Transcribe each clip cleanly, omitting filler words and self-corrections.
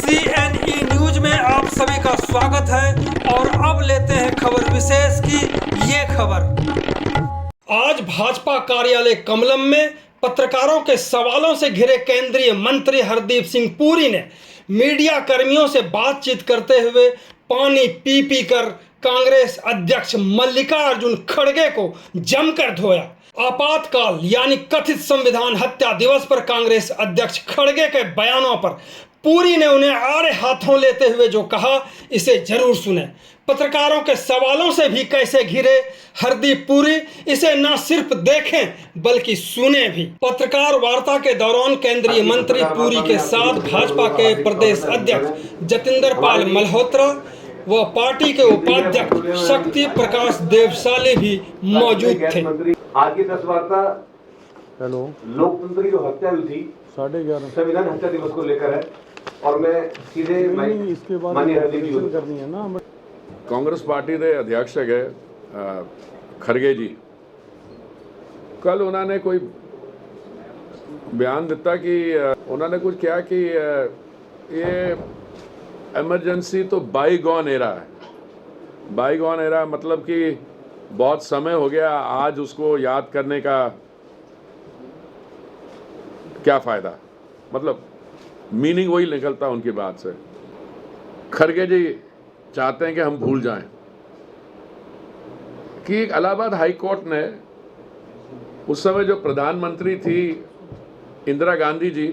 CNE news में आप सभी का स्वागत है और अब लेते हैं खबर विशेष की ये खबर। आज भाजपा कार्यालय कमलम में पत्रकारों के सवालों से घिरे केंद्रीय मंत्री हरदीप सिंह पुरी ने मीडिया कर्मियों से बातचीत करते हुए पानी पी पी कर कांग्रेस अध्यक्ष मल्लिकार्जुन खड़गे को जमकर धोया। आपातकाल यानी कथित संविधान हत्या दिवस पर कांग्रेस अध्यक्ष खड़गे के बयानों पर पुरी ने उन्हें आड़े हाथों लेते हुए जो कहा, इसे जरूर सुने। पत्रकारों के सवालों से भी कैसे घिरे हरदीप पुरी, इसे न सिर्फ देखें बल्कि सुने भी। पत्रकार वार्ता के दौरान केंद्रीय मंत्री पुरी के साथ भाजपा के प्रदेश अध्यक्ष जतिंदर पाल मल्होत्रा व पार्टी के उपाध्यक्ष शक्ति प्रकाश देवसाली भी मौजूद थे। आज की प्रेस वार्ता लोकतंत्र की जो हत्या हुई थी 11:30 संविधान हत्या दिवस को लेकर है और मैं सीधे माननीय हरदीप जी करनी है ना। कांग्रेस पार्टी के अध्यक्ष है खड़गे जी, कल उन्होंने कोई बयान दिता कि उन्होंने कुछ कहा कि ये एमरजेंसी तो बाईगॉन एरा है। बाईगॉन एरा मतलब कि बहुत समय हो गया, आज उसको याद करने का क्या फायदा। मतलब मीनिंग वही निकलता उनकी बात से। खड़गे जी चाहते हैं कि हम भूल जाएं कि इलाहाबाद हाई कोर्ट ने उस समय जो प्रधानमंत्री थी इंदिरा गांधी जी,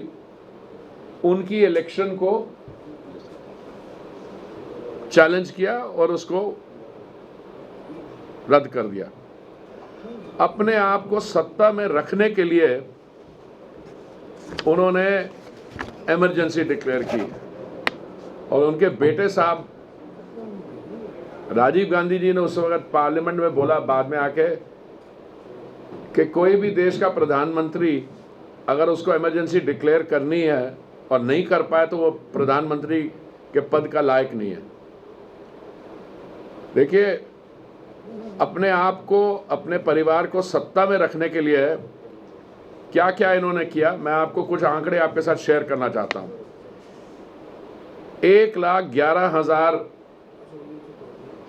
उनकी इलेक्शन को चैलेंज किया और उसको रद्द कर दिया। अपने आप को सत्ता में रखने के लिए उन्होंने इमरजेंसी डिक्लेयर की और उनके बेटे साहब राजीव गांधी जी ने उस वक्त पार्लियामेंट में बोला बाद में आके कि कोई भी देश का प्रधानमंत्री अगर उसको इमरजेंसी डिक्लेयर करनी है और नहीं कर पाए तो वो प्रधानमंत्री के पद का लायक नहीं है। देखिए, अपने आप को, अपने परिवार को सत्ता में रखने के लिए क्या क्या इन्होंने किया, मैं आपको कुछ आंकड़े आपके साथ शेयर करना चाहता हूं। 1,11,000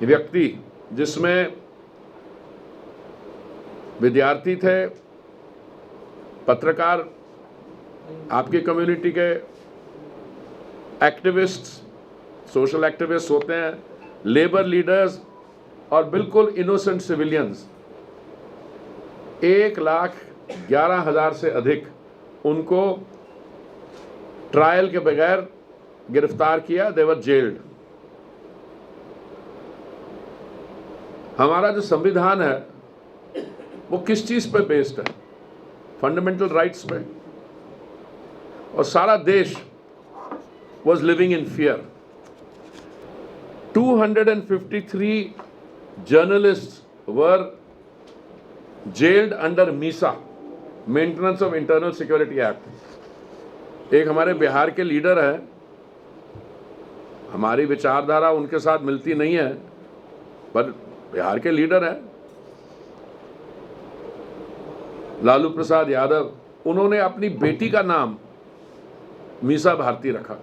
व्यक्ति, जिसमें विद्यार्थी थे, पत्रकार, आपकी कम्युनिटी के एक्टिविस्ट, सोशल एक्टिविस्ट होते हैं, लेबर लीडर्स और बिल्कुल इनोसेंट सिविलियंस, 1,11,000 से अधिक उनको ट्रायल के बगैर गिरफ्तार किया। दे वर जेल्ड। हमारा जो संविधान है वो किस चीज पे बेस्ड है? फंडामेंटल राइट्स पे। और सारा देश was living in fear. 253 journalists were jailed under MISA, Maintenance of Internal Security Act। एक हमारे बिहार के लीडर है, हमारी विचारधारा उनके साथ मिलती नहीं है, पर बिहार के लीडर है लालू प्रसाद यादव, उन्होंने अपनी बेटी का नाम मीसा भारती रखा।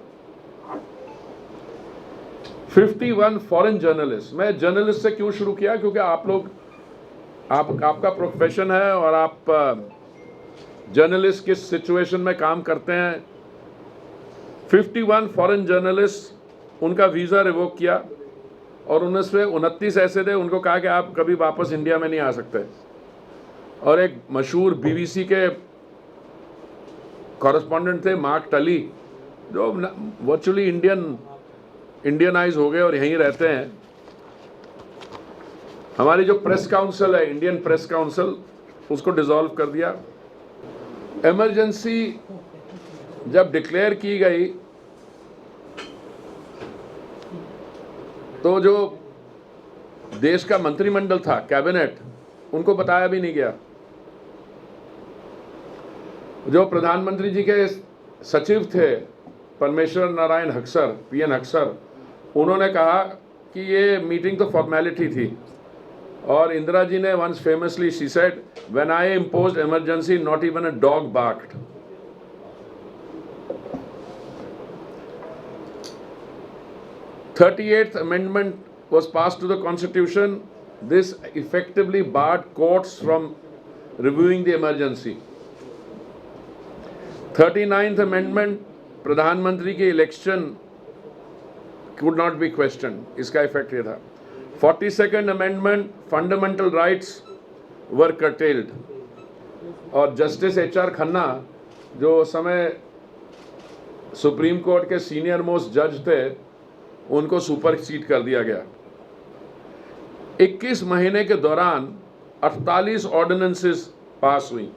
51 फॉरेन जर्नलिस्ट। मैं जर्नलिस्ट से क्यों शुरू किया? क्योंकि आप लोग, आपका प्रोफेशन है और आप जर्नलिस्ट किस सिचुएशन में काम करते हैं। 51 फॉरेन जर्नलिस्ट, उनका वीज़ा रिवोक किया और उनमें से 29 ऐसे थे, उनको कहा कि आप कभी वापस इंडिया में नहीं आ सकते। और एक मशहूर BBC के कॉरेस्पॉन्डेंट थे मार्क टली, जो वर्चुअली इंडियनाइज हो गए और यहीं रहते हैं। हमारी जो प्रेस काउंसिल है, इंडियन प्रेस काउंसिल, उसको डिसॉल्व कर दिया। इमरजेंसी जब डिक्लेयर की गई तो जो देश का मंत्रिमंडल था, कैबिनेट, उनको बताया भी नहीं गया। जो प्रधानमंत्री जी के सचिव थे परमेश्वर नारायण हक्सर, PN हक्सर, उन्होंने कहा कि ये मीटिंग तो फॉर्मेलिटी थी। और इंदिरा जी ने once famously she said, when I imposed emergency not even a dog barked. 38th amendment was passed to the constitution. This effectively barred courts from reviewing the emergency. 39th amendment, प्रधानमंत्री की election could not be questioned. इसका effect ये था. 42nd amendment, fundamental rights were curtailed. और justice HR Khanna जो उस समय supreme court के सीनियर मोस्ट जज थे, उनको सुपरसीड कर दिया गया. 21 महीने के दौरान 48 ऑर्डिनेंसेस पास हुई.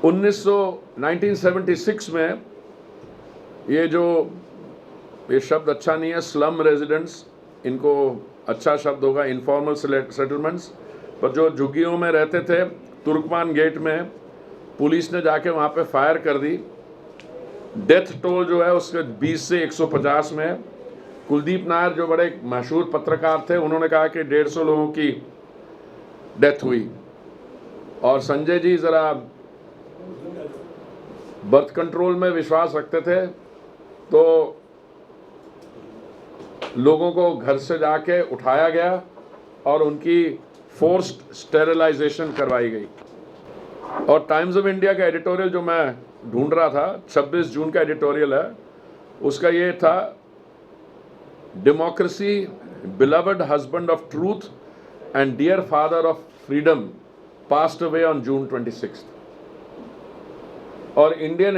उन्नीस 1976 में ये शब्द अच्छा नहीं है, स्लम रेजिडेंट्स, इनको अच्छा शब्द होगा इनफॉर्मल सेटलमेंट्स, पर जो झुग्गियों में रहते थे तुर्कमान गेट में, पुलिस ने जाके वहाँ पे फायर कर दी. डेथ टोल जो है उसके 20 से 150 में. कुलदीप नायर जो बड़े मशहूर पत्रकार थे, उन्होंने कहा कि 150 लोगों की डेथ हुई. और संजय जी ज़रा बर्थ कंट्रोल में विश्वास रखते थे, तो लोगों को घर से जाके उठाया गया और उनकी फोर्स्ड स्टेरिलाइजेशन करवाई गई. और टाइम्स ऑफ इंडिया का एडिटोरियल जो मैं ढूंढ रहा था, 26 जून का एडिटोरियल है, उसका ये था, democracy, beloved husband of truth and dear father of freedom passed away on June 26. और इंडियन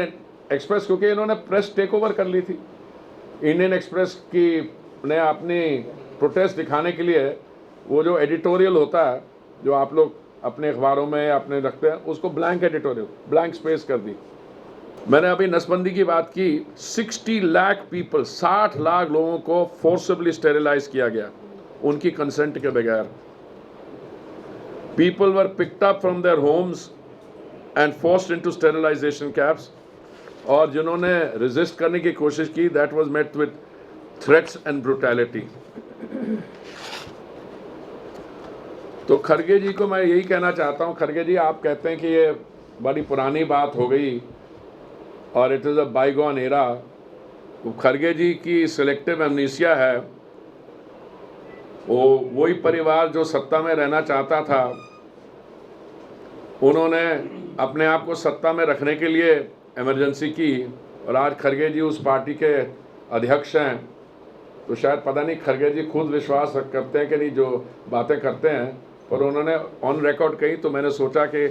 एक्सप्रेस, क्योंकि इन्होंने प्रेस टेक ओवर कर ली थी, इंडियन एक्सप्रेस की ने अपनी प्रोटेस्ट दिखाने के लिए वो जो एडिटोरियल होता है जो आप लोग अपने अखबारों में अपने रखते हैं, उसको ब्लैंक एडिटोरियल, ब्लैंक स्पेस कर दी. मैंने अभी नसबंदी की बात की. 60 लाख पीपल, 60 लाख लोगों को फोर्सिबली स्टेरिलाइज किया गया उनकी कंसेंट के बगैर. People were picked up from their homes and forced into sterilization camps. और जिन्होंने रेजिस्ट करने की कोशिश की, that was met with threats and brutality. तो खरगे जी को मैं यही कहना चाहता हूँ. खरगे जी, आप कहते हैं कि ये बड़ी पुरानी बात हो गई और it is a bygone era. Kharge ji की सिलेक्टिव एमनीसिया है. वो वही परिवार जो सत्ता में रहना चाहता था, उन्होंने अपने आप को सत्ता में रखने के लिए इमरजेंसी की, और आज खरगे जी उस पार्टी के अध्यक्ष हैं. तो शायद पता नहीं खरगे जी खुद विश्वास करते हैं कि नहीं जो बातें करते हैं, पर उन्होंने ऑन रिकॉर्ड कही. तो मैंने सोचा कि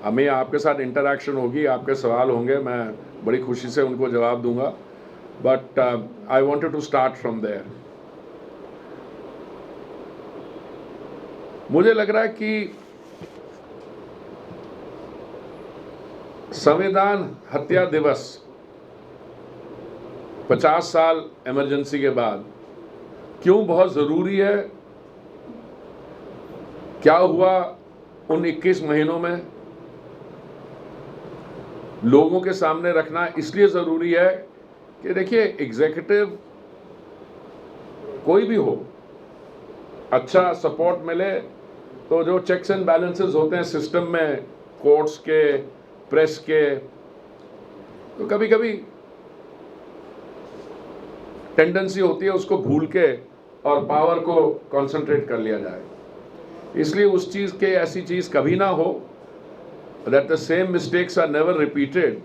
हमें आपके साथ इंटरेक्शन होगी, आपके सवाल होंगे, मैं बड़ी खुशी से उनको जवाब दूंगा. But I wanted to start from there. मुझे लग रहा है कि संविधान हत्या दिवस 50 साल इमरजेंसी के बाद क्यों बहुत ज़रूरी है, क्या हुआ उन 21 महीनों में, लोगों के सामने रखना इसलिए ज़रूरी है कि देखिए, एग्जीक्यूटिव कोई भी हो, अच्छा सपोर्ट मिले तो जो चेक्स एंड बैलेंसेस होते हैं सिस्टम में, कोर्ट्स के, प्रेस के, तो कभी कभी टेंडेंसी होती है उसको भूल के और पावर को कंसंट्रेट कर लिया जाए. इसलिए उस चीज़ के ऐसी चीज़ कभी ना हो, that the same mistakes are never repeated.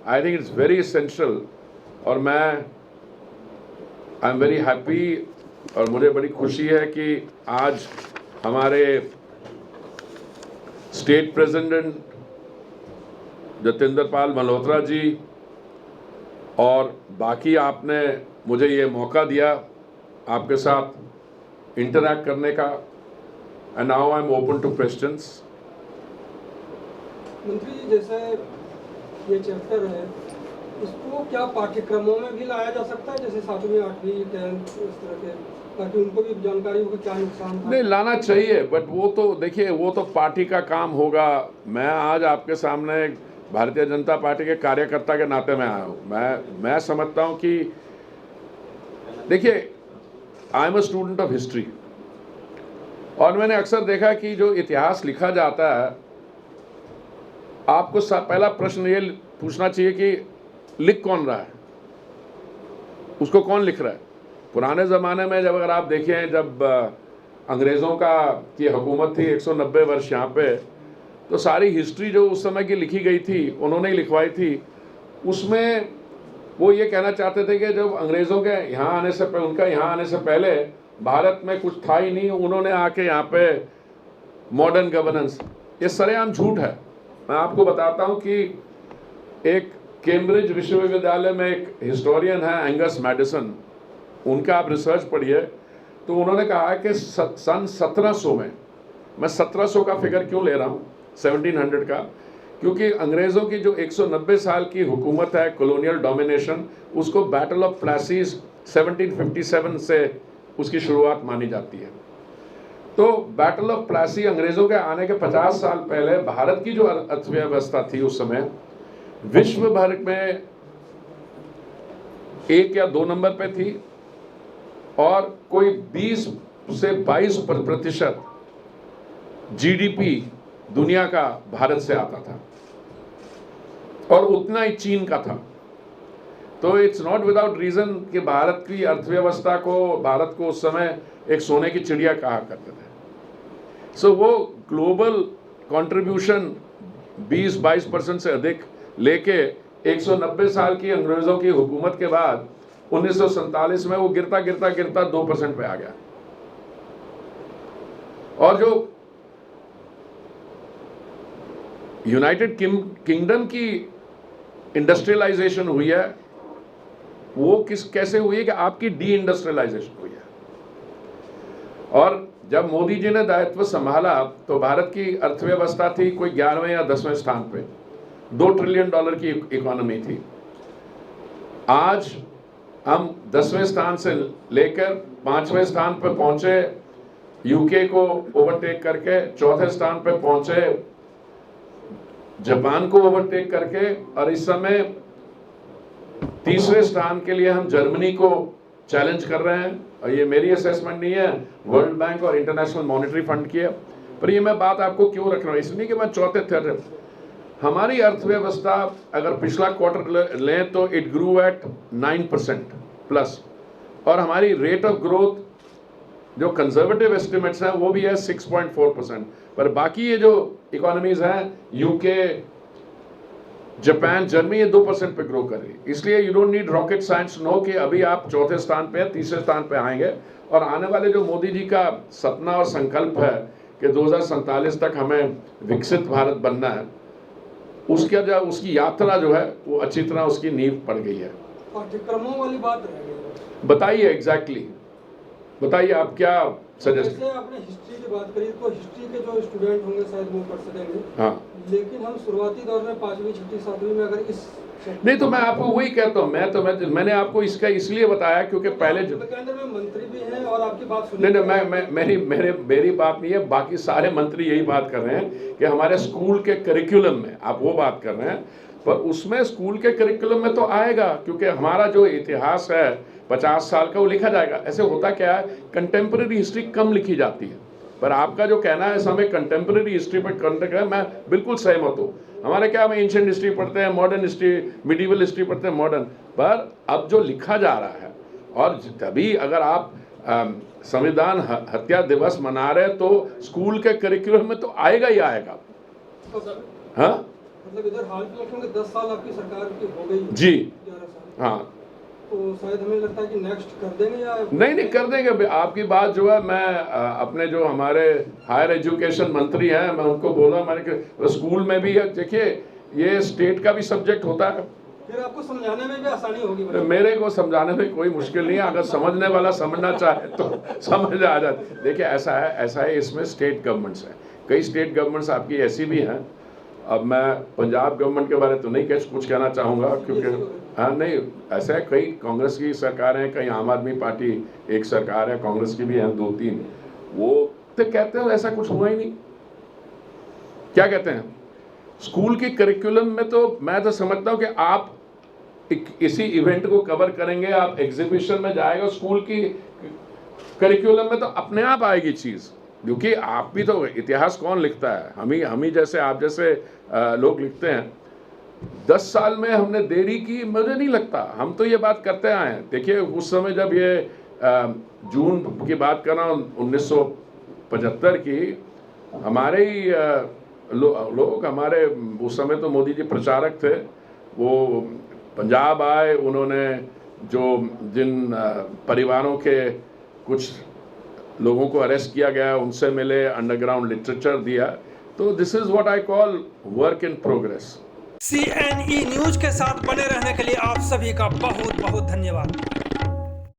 I think it's very essential. और मैं आई एम वेरी हैप्पी, और मुझे बड़ी खुशी है कि आज हमारे स्टेट प्रेसिडेंट जतेंद्र पाल मल्होत्रा जी और बाकी आपने मुझे ये मौका दिया आपके साथ इंटरैक्ट करने का. And now I am open two questions. मंत्री जी, जैसे ये चैप्टर है, इसको क्या पाठ्यक्रमों में भी लाया जा सकता है, जैसे 7वीं 8वीं 10th इस तरह के, ताकि उनको भी जानकारी हो कि क्या नुकसान था? नहीं, लाना चाहिए, बट वो तो देखिए, वो तो पार्टी का काम होगा. मैं आज आपके सामने भारतीय जनता पार्टी के कार्यकर्ता के नाते में आया हूँ. मैं समझता हूँ कि देखिए, I am a student of history, और मैंने अक्सर देखा कि जो इतिहास लिखा जाता है, आपको पहला प्रश्न ये पूछना चाहिए कि लिख कौन रहा है, उसको कौन लिख रहा है। पुराने ज़माने में जब अगर आप देखें, जब अंग्रेज़ों की हुकूमत थी 190 वर्ष यहाँ पे, तो सारी हिस्ट्री जो उस समय की लिखी गई थी उन्होंने ही लिखवाई थी। उसमें वो ये कहना चाहते थे कि जब अंग्रेज़ों के यहाँ आने से उनका यहाँ आने से पहले भारत में कुछ था ही नहीं, उन्होंने आके यहाँ पे मॉडर्न गवर्नेंस, ये सरेआम झूठ है। मैं आपको बताता हूँ कि एक कैम्ब्रिज विश्वविद्यालय में एक हिस्टोरियन है एंगस मैडिसन, उनका आप रिसर्च पढ़िए, तो उन्होंने कहा है कि सन 1700 में, मैं 1700 का फिगर क्यों ले रहा हूँ 1700 का, क्योंकि अंग्रेज़ों की जो 190 साल की हुकूमत है, कॉलोनियल डोमिनेशन, उसको बैटल ऑफ प्लेसीज 1757 से उसकी शुरुआत मानी जाती है। तो बैटल ऑफ प्लेसी अंग्रेज़ों के आने के 50 साल पहले भारत की जो अर्थव्यवस्था थी उस समय विश्व भर में 1 या 2 नंबर पे थी, और कोई 20 से 22% जीडीपी दुनिया का भारत से आता था, और उतना ही चीन का था। तो इट्स नॉट विदाउट रीजन कि भारत की अर्थव्यवस्था को, भारत को उस समय एक सोने की चिड़िया कहा करते थे। सो वो ग्लोबल कंट्रीब्यूशन 20-22% से अधिक लेके 190 साल की अंग्रेजों की हुकूमत के बाद 1947 में वो गिरता 2% पे आ गया। और जो यूनाइटेड किंगडम की इंडस्ट्रियलाइजेशन हुई है वो कैसे हुई है कि आपकी डी इंडस्ट्रियलाइजेशन हुई है। और जब मोदी जी ने दायित्व संभाला तो भारत की अर्थव्यवस्था थी कोई 11वें या 10वें स्थान पे, $2 ट्रिलियन की इकोनॉमी थी। आज हम 10वें स्थान से लेकर 5वें स्थान पर पहुंचे, यूके को ओवरटेक करके 4थे स्थान पर पहुंचे, जापान को ओवरटेक करके, और इस समय 3रे स्थान के लिए हम जर्मनी को चैलेंज कर रहे हैं। और ये मेरी असेसमेंट नहीं है, वर्ल्ड बैंक और इंटरनेशनल मॉनेटरी फंड की है। पर ये मैं बात आपको क्यों रख रहा हूँ, इसलिए कि मैं चौथे हमारी अर्थव्यवस्था अगर पिछला क्वार्टर लें तो इट ग्रू एट 9% प्लस, और हमारी रेट ऑफ ग्रोथ जो कंजर्वेटिव एस्टिमेट्स हैं वो भी है 6.4%। पर बाकी ये जो इकोनॉमीज हैं, यूके, जापान, जर्मनी, ये 2% पे ग्रो कर रही है। इसलिए you don't need rocket science know कि अभी आप 4थे स्थान पे हैं, 3रे स्थान पे आएंगे। और आने वाले जो मोदी जी का सपना और संकल्प है कि 2047 तक हमें विकसित भारत बनना है, उसकी यात्रा जो है वो अच्छी तरह उसकी नींव पड़ गई है। पाठ्यक्रमों वाली बात रह गई। बताइए एग्जैक्टली, बताइए आप क्या सजेस्ट। जैसे आपने हिस्ट्री की बात करी, तो हिस्ट्री के जो स्टूडेंट होंगे शायद वो पढ़ सकेंगे। हाँ, लेकिन हम शुरुआती दौर में 5वीं, 6वीं, 7वीं में अगर इस नहीं, तो मैं आपको वही कहता हूँ, मैंने आपको इसका इसलिए बताया क्योंकि पहले जो केंद्र में मंत्री भी हैं और आपकी बात सुन, नहीं, मेरी बात नहीं है, बाकी सारे मंत्री यही बात कर रहे हैं कि हमारे स्कूल के करिकुलम में, आप वो बात कर रहे हैं, पर उसमें स्कूल के करिकुलम में तो आएगा, क्योंकि हमारा जो इतिहास है 50 साल का वो लिखा जाएगा। ऐसे होता क्या है, कंटेम्प्रेरी हिस्ट्री कम लिखी जाती है। पर आपका जो कहना है हमें कंटेम्प्रेरी हिस्ट्री पर कंटेक्ट है, मैं बिल्कुल सहमत हूँ। हमारे क्या, हम एंशिएंट हिस्ट्री पढ़ते हैं, मॉडर्न हिस्ट्री, मिडिवल हिस्ट्री पढ़ते हैं, मॉडर्न, पर अब जो लिखा जा रहा है, और तभी अगर आप संविधान हत्या दिवस मना रहे तो स्कूल के करिकुलम में तो आएगा ही आएगा। हाँ, मतलब इधर हाल फिलहाल में 10 साल आपकी सरकार की हो गई जी, 11 साल, हाँ, तो शायद हमें लगता है कि नेक्स्ट कर देंगे या नहीं कर देंगे। आपकी बात जो है, मैं अपने जो हमारे हायर एजुकेशन मंत्री हैं, मैं उनको बोला, मैंने स्कूल में भी, देखिए ये स्टेट का भी सब्जेक्ट होता है, फिर आपको समझाने में भी आसानी होगी। मेरे को समझाने में कोई मुश्किल नहीं है, अगर समझने वाला समझना चाहे तो समझ आ जाए। देखिए ऐसा है, इसमें स्टेट गवर्नमेंट्स हैं, कई स्टेट गवर्नमेंट्स आपकी ऐसी भी हैं। अब मैं पंजाब गवर्नमेंट के बारे तो नहीं कुछ कहना चाहूँगा, क्योंकि हाँ नहीं, ऐसा है, कई कांग्रेस की सरकारें, कई आम आदमी पार्टी एक सरकार है, कांग्रेस की भी हैं 2-3, वो तो कहते हैं ऐसा कुछ हुआ ही नहीं। क्या कहते हैं, स्कूल के करिकुलम में तो मैं तो समझता हूँ कि आप इसी इवेंट को कवर करेंगे, आप एग्जीबिशन में जाएगा, स्कूल की करिकुलम में तो अपने आप आएगी चीज़। क्योंकि आप भी तो, इतिहास कौन लिखता है, हम ही जैसे, आप जैसे लोग लिखते हैं। 10 साल में हमने देरी की, मुझे नहीं लगता। हम तो ये बात करते आए हैं। देखिए उस समय जब ये जून की बात कर रहा हूँ 1975 की, हमारे ही लोग हमारे, उस समय तो मोदी जी प्रचारक थे, वो पंजाब आए, उन्होंने जिन परिवारों के कुछ लोगों को अरेस्ट किया गया उनसे मिले, अंडरग्राउंड लिटरेचर दिया। तो this is what I call work in progress. CNE news के साथ बने रहने के लिए आप सभी का बहुत बहुत धन्यवाद।